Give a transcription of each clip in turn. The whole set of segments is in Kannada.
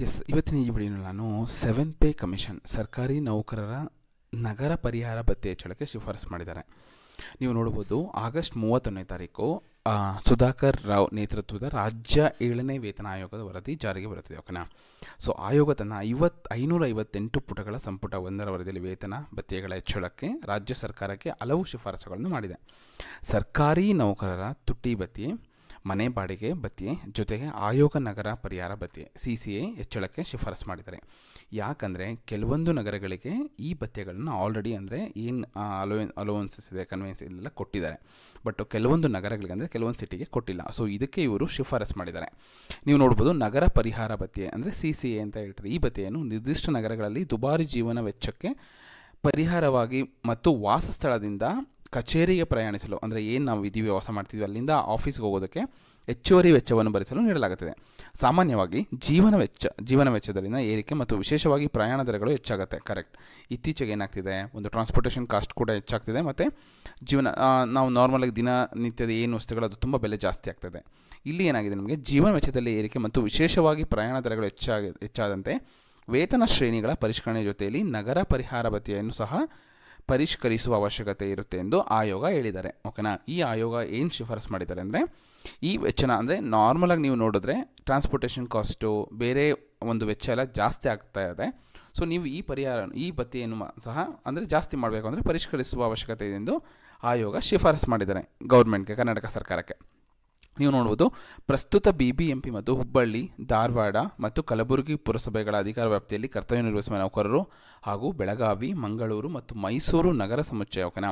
ಎಸ್, ಇವತ್ತಿನ ಈ ವಿಡಿಯೋನಲ್ಲಿ ನಾನು 7th ಪೇ ಕಮಿಷನ್ ಸರ್ಕಾರಿ ನೌಕರರ ನಗರ ಪರಿಹಾರ ಭತ್ಯೆ ಹೆಚ್ಚಳಕ್ಕೆ ಶಿಫಾರಸು ಮಾಡಿದ್ದಾರೆ. ನೀವು ನೋಡ್ಬೋದು, ಆಗಸ್ಟ್ 31ನೇ ತಾರೀಕು ಸುಧಾಕರ್ ರಾವ್ ನೇತೃತ್ವದ ರಾಜ್ಯ 7ನೇ ವೇತನ ಆಯೋಗದ ವರದಿ ಜಾರಿಗೆ ಬರುತ್ತದೆ. ಓಕೆನಾ. ಸೊ ಆಯೋಗ ತನ್ನ 558 ಪುಟಗಳ ಸಂಪುಟ 1ರ ವರದಿಯಲ್ಲಿ ವೇತನ ಭತ್ಯೆಗಳ ಹೆಚ್ಚಳಕ್ಕೆ ರಾಜ್ಯ ಸರ್ಕಾರಕ್ಕೆ ಹಲವು ಶಿಫಾರಸುಗಳನ್ನು ಮಾಡಿದೆ. ಸರ್ಕಾರಿ ನೌಕರರ ತುಟ್ಟಿ ಭತ್ಯೆ, ಮನೆ ಬಾಡಿಗೆ ಭತ್ಯೆ ಜೊತೆಗೆ ಆಯೋಗ ನಗರ ಪರಿಹಾರ ಭತ್ಯೆ CCA ಹೆಚ್ಚಳಕ್ಕೆ ಶಿಫಾರಸು ಮಾಡಿದ್ದಾರೆ. ಯಾಕಂದರೆ ಕೆಲವೊಂದು ನಗರಗಳಿಗೆ ಈ ಭತ್ಯೆಗಳನ್ನು ಆಲ್ರೆಡಿ ಅಂದರೆ ಏನು ಅಲೋವೆನ್ಸಸ್ ಇದೆ, ಕನ್ವೆನ್ಸ್ ಇಲ್ಲೆಲ್ಲ ಕೊಟ್ಟಿದ್ದಾರೆ. ಬಟ್ ಕೆಲವೊಂದು ನಗರಗಳಿಗೆ ಅಂದರೆ ಕೆಲವೊಂದು ಸಿಟಿಗೆ ಕೊಟ್ಟಿಲ್ಲ. ಸೊ ಇದಕ್ಕೆ ಇವರು ಶಿಫಾರಸು ಮಾಡಿದ್ದಾರೆ. ನೀವು ನೋಡ್ಬೋದು, ನಗರ ಪರಿಹಾರ ಭತ್ಯೆ ಅಂದರೆ CCA ಅಂತ ಹೇಳ್ತಾರೆ. ಈ ಭತ್ಯೆಯನ್ನು ನಿರ್ದಿಷ್ಟ ನಗರಗಳಲ್ಲಿ ದುಬಾರಿ ಜೀವನ ವೆಚ್ಚಕ್ಕೆ ಪರಿಹಾರವಾಗಿ ಮತ್ತು ವಾಸಸ್ಥಳದಿಂದ ಕಚೇರಿಗೆ ಪ್ರಯಾಣಿಸಲು, ಅಂದರೆ ಏನು ನಾವು ಇದ್ದೀವಿ ವಾಸ ಮಾಡ್ತಿದ್ವಿ ಅಲ್ಲಿಂದ ಆಫೀಸ್ಗೆ ಹೋಗೋದಕ್ಕೆ ಹೆಚ್ಚುವರಿ ವೆಚ್ಚವನ್ನು ಭರಿಸಲು ನೀಡಲಾಗುತ್ತದೆ. ಸಾಮಾನ್ಯವಾಗಿ ಜೀವನ ವೆಚ್ಚದಲ್ಲಿನ ಏರಿಕೆ ಮತ್ತು ವಿಶೇಷವಾಗಿ ಪ್ರಯಾಣ ದರಗಳು ಹೆಚ್ಚಾಗುತ್ತೆ. ಕರೆಕ್ಟ್. ಇತ್ತೀಚೆಗೆ ಏನಾಗ್ತಿದೆ, ಒಂದು ಟ್ರಾನ್ಸ್ಪೋರ್ಟೇಷನ್ ಕಾಸ್ಟ್ ಕೂಡ ಹೆಚ್ಚಾಗ್ತಿದೆ ಮತ್ತು ನಾವು ನಾರ್ಮಲಾಗಿ ದಿನನಿತ್ಯದ ಏನು ವಸ್ತುಗಳು ಅದು ತುಂಬ ಬೆಲೆ ಜಾಸ್ತಿ ಆಗ್ತದೆ. ಇಲ್ಲಿ ಏನಾಗಿದೆ, ನಮಗೆ ಜೀವನ ವೆಚ್ಚದಲ್ಲಿ ಏರಿಕೆ ಮತ್ತು ವಿಶೇಷವಾಗಿ ಪ್ರಯಾಣ ದರಗಳು ಹೆಚ್ಚಾದಂತೆ ವೇತನ ಶ್ರೇಣಿಗಳ ಪರಿಷ್ಕರಣೆ ಜೊತೆಯಲ್ಲಿ ನಗರ ಪರಿಹಾರ ಭತ್ಯೆಯನ್ನು ಸಹ ಪರಿಷ್ಕರಿಸುವ ಅವಶ್ಯಕತೆ ಇರುತ್ತೆ ಎಂದು ಆಯೋಗ ಹೇಳಿದ್ದಾರೆ. ಓಕೆನಾ. ಈ ಆಯೋಗ ಏನು ಶಿಫಾರಸು ಮಾಡಿದ್ದಾರೆ ಅಂದರೆ, ಈ ವೆಚ್ಚನ ಅಂದರೆ ನಾರ್ಮಲಾಗಿ ನೀವು ನೋಡಿದ್ರೆ ಟ್ರಾನ್ಸ್ಪೋರ್ಟೇಷನ್ ಕಾಸ್ಟು ಬೇರೆ ಒಂದು ವೆಚ್ಚ ಎಲ್ಲ ಜಾಸ್ತಿ ಆಗ್ತಾ ಇದೆ. ಸೊ ನೀವು ಈ ಭತ್ಯೆಯನ್ನು ಸಹ ಅಂದರೆ ಜಾಸ್ತಿ ಮಾಡಬೇಕು ಅಂದರೆ ಪರಿಷ್ಕರಿಸುವ ಅವಶ್ಯಕತೆ ಇದೆ ಎಂದು ಆಯೋಗ ಶಿಫಾರಸು ಮಾಡಿದ್ದಾರೆ ಗೌರ್ಮೆಂಟ್ಗೆ, ಕರ್ನಾಟಕ ಸರ್ಕಾರಕ್ಕೆ. ನೀವು ನೋಡ್ಬೋದು, ಪ್ರಸ್ತುತ BBMP ಮತ್ತು ಹುಬ್ಬಳ್ಳಿ, ಧಾರವಾಡ ಮತ್ತು ಕಲಬುರಗಿ ಪುರಸಭೆಗಳ ಅಧಿಕಾರ ವ್ಯಾಪ್ತಿಯಲ್ಲಿ ಕರ್ತವ್ಯ ನಿರ್ವಹಿಸುವ ನೌಕರರು ಹಾಗೂ ಬೆಳಗಾವಿ, ಮಂಗಳೂರು ಮತ್ತು ಮೈಸೂರು ನಗರ ಸಮುಚ್ಚಯ ಓಕೆನಾ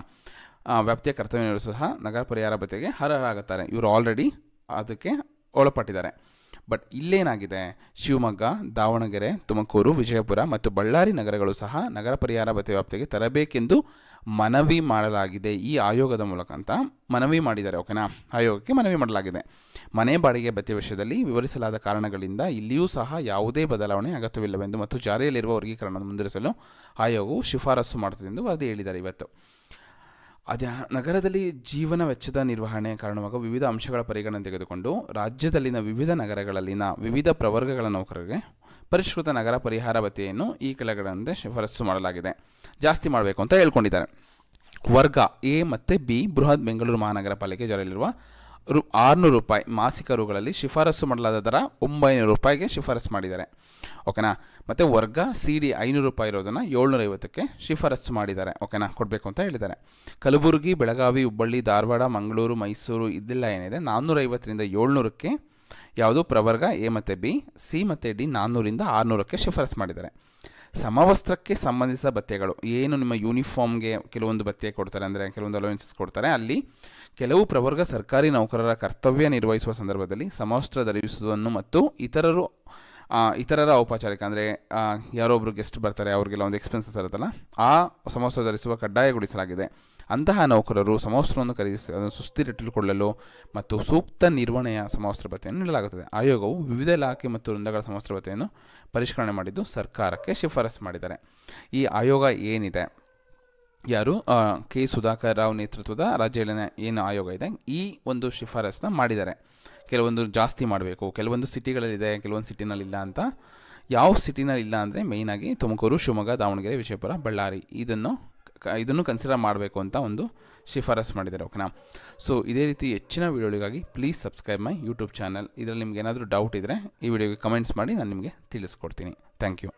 ವ್ಯಾಪ್ತಿಯ ಕರ್ತವ್ಯ ನಿರ್ವಹಿಸುವ ಸಹ ನಗರ ಪರಿಹಾರ ಭತ್ಯೆಗೆ ಅರ್ಹರಾಗುತ್ತಾರೆ. ಇವರು ಆಲ್ರೆಡಿ ಅದಕ್ಕೆ ಒಳಪಟ್ಟಿದ್ದಾರೆ. ಬಟ್ ಇಲ್ಲೇನಾಗಿದೆ, ಶಿವಮೊಗ್ಗ, ದಾವಣಗೆರೆ, ತುಮಕೂರು, ವಿಜಯಪುರ ಮತ್ತು ಬಳ್ಳಾರಿ ನಗರಗಳು ಸಹ ನಗರ ಪರಿಹಾರ ಭತ್ಯೆ ವ್ಯಾಪ್ತಿಗೆ ತರಬೇಕೆಂದು ಮನವಿ ಮಾಡಲಾಗಿದೆ. ಈ ಆಯೋಗದ ಮೂಲಕ ಅಂತ ಮನವಿ ಮಾಡಿದ್ದಾರೆ. ಓಕೆನಾ. ಆಯೋಗಕ್ಕೆ ಮನವಿ ಮಾಡಲಾಗಿದೆ. ಮನೆ ಬಾಡಿಗೆ ಭತ್ಯೆ ವಿಷಯದಲ್ಲಿ ವಿವರಿಸಲಾದ ಕಾರಣಗಳಿಂದ ಇಲ್ಲಿಯೂ ಸಹ ಯಾವುದೇ ಬದಲಾವಣೆ ಅಗತ್ಯವಿಲ್ಲವೆಂದು ಮತ್ತು ಜಾರಿಯಲ್ಲಿರುವ ವರ್ಗೀಕರಣವನ್ನು ಮುಂದುವರಿಸಲು ಆಯೋಗವು ಶಿಫಾರಸು ಮಾಡುತ್ತದೆ ಎಂದು ವರದಿ ಹೇಳಿದ್ದಾರೆ. ಇವತ್ತು ನಗರದಲ್ಲಿ ಜೀವನ ವೆಚ್ಚದ ನಿರ್ವಹಣೆ ಕಾರಣವಾಗುವ ವಿವಿಧ ಅಂಶಗಳ ಪರಿಗಣನೆ ತೆಗೆದುಕೊಂಡು ರಾಜ್ಯದಲ್ಲಿನ ವಿವಿಧ ನಗರಗಳಲ್ಲಿನ ವಿವಿಧ ಪ್ರವರ್ಗಗಳ ನೌಕರರಿಗೆ ಪರಿಷ್ಕೃತ ನಗರ ಪರಿಹಾರ ಭತ್ಯೆಯನ್ನು ಈ ಕೆಳಗಡೆ ಶಿಫಾರಸು ಮಾಡಲಾಗಿದೆ. ಜಾಸ್ತಿ ಮಾಡಬೇಕು ಅಂತ ಹೇಳ್ಕೊಂಡಿದ್ದಾರೆ. ವರ್ಗ A ಮತ್ತು B ಬೃಹತ್ ಬೆಂಗಳೂರು ಮಹಾನಗರ ಪಾಲಿಕೆ ಜಾರಿಯಲ್ಲಿರುವ ₹600 ಮಾಸಿಕ ರುಗಳಲ್ಲಿ ಶಿಫಾರಸು ಮಾಡಲಾದ ದರ ₹900ಗೆ ಶಿಫಾರಸು ಮಾಡಿದ್ದಾರೆ. ಓಕೆನಾ. ಮತ್ತು ವರ್ಗ CD ₹500 ಇರೋದನ್ನು $750ಕ್ಕೆ ಶಿಫಾರಸು ಮಾಡಿದ್ದಾರೆ. ಓಕೆನಾ, ಕೊಡಬೇಕು ಅಂತ ಹೇಳಿದ್ದಾರೆ. ಕಲಬುರಗಿ, ಬೆಳಗಾವಿ, ಹುಬ್ಬಳ್ಳಿ, ಧಾರವಾಡ, ಮಂಗಳೂರು, ಮೈಸೂರು ಇದೆಲ್ಲ ಏನಿದೆ 450ರಿಂದ 700ಕ್ಕೆ ಯಾವುದು ಪ್ರವರ್ಗ A ಮತ್ತು B, C ಮತ್ತು D 400ರಿಂದ 600ಕ್ಕೆ ಶಿಫಾರಸು ಮಾಡಿದ್ದಾರೆ. ಸಮವಸ್ತ್ರಕ್ಕೆ ಸಂಬಂಧಿಸಿದ ಭತ್ಯೆಗಳು, ಏನು ನಿಮ್ಮ ಯೂನಿಫಾರ್ಮ್ಗೆ ಕೆಲವೊಂದು ಭತ್ಯೆ ಕೊಡ್ತಾರೆ, ಅಂದರೆ ಕೆಲವೊಂದು ಅಲೋವೆನ್ಸಸ್ ಕೊಡ್ತಾರೆ. ಅಲ್ಲಿ ಕೆಲವು ಪ್ರವರ್ಗ ಸರ್ಕಾರಿ ನೌಕರರ ಕರ್ತವ್ಯ ನಿರ್ವಹಿಸುವ ಸಂದರ್ಭದಲ್ಲಿ ಸಮವಸ್ತ್ರ ಧರಿಸುವುದನ್ನು ಮತ್ತು ಇತರರ ಔಪಚಾರಿಕ, ಅಂದರೆ ಯಾರೊಬ್ಬರು ಗೆಸ್ಟ್ ಬರ್ತಾರೆ ಅವ್ರಿಗೆಲ್ಲ ಒಂದು ಎಕ್ಸ್ಪೆನ್ಸಸ್ ಇರುತ್ತಲ್ಲ, ಆ ಸಮವಸ್ತ್ರ ಧರಿಸುವ ಕಡ್ಡಾಯಗೊಳಿಸಲಾಗಿದೆ. ಅಂತಹ ನೌಕರರು ಸಮವಸ್ತ್ರವನ್ನು ಖರೀದಿಸಿ ಸುಸ್ಥಿರಟ್ಟುಕೊಳ್ಳಲು ಮತ್ತು ಸೂಕ್ತ ನಿರ್ವಹಣೆಯ ಸಮವಸ್ತ್ರ ಭತ್ಯೆಯನ್ನು ನೀಡಲಾಗುತ್ತದೆ. ಆಯೋಗವು ವಿವಿಧ ಇಲಾಖೆ ಮತ್ತು ವೃಂದಗಳ ಸಮವಸ್ತ್ರ ಭತ್ಯೆಯನ್ನು ಪರಿಷ್ಕರಣೆ ಮಾಡಿದ್ದು ಸರ್ಕಾರಕ್ಕೆ ಶಿಫಾರಸು ಮಾಡಿದ್ದಾರೆ. ಈ ಆಯೋಗ ಏನಿದೆ, ಯಾರು ಕೆ ಸುಧಾಕರ್ ರಾವ್ ನೇತೃತ್ವದ ರಾಜ್ಯ ಏನು ಆಯೋಗ ಇದೆ, ಈ ಒಂದು ಶಿಫಾರಸನ್ನ ಮಾಡಿದ್ದಾರೆ. ಕೆಲವೊಂದು ಜಾಸ್ತಿ ಮಾಡಬೇಕು, ಕೆಲವೊಂದು ಸಿಟಿಗಳಲ್ಲಿದೆ, ಕೆಲವೊಂದು ಸಿಟಿನಲ್ಲಿಲ್ಲ ಅಂತ. ಯಾವ ಸಿಟಿನಲ್ಲಿ ಇಲ್ಲ ಅಂದರೆ ಮೇಯ್ನಾಗಿ ತುಮಕೂರು, ಶಿವಮೊಗ್ಗ, ದಾವಣಗೆರೆ, ವಿಜಯಪುರ, ಬಳ್ಳಾರಿ ಇದನ್ನು ಕನ್ಸಿಡರ್ ಮಾಡಬೇಕು ಅಂತ ಒಂದು ಶಿಫಾರಸು ಮಾಡಿದ್ದಾರೆ. ಓಕೆನಾ. ಸೊ ಇದೇ ರೀತಿ ಹೆಚ್ಚಿನ ವೀಡಿಯೋಗಳಿಗಾಗಿ please subscribe my YouTube channel. ಇದರಲ್ಲಿ ನಿಮ್ಗೆ ಏನಾದರೂ ಡೌಟ್ ಇದ್ದರೆ ಈ ವಿಡಿಯೋಗೆ ಕಮೆಂಟ್ಸ್ ಮಾಡಿ, ನಾನು ನಿಮಗೆ ತಿಳಿಸ್ಕೊಡ್ತೀನಿ. Thank you.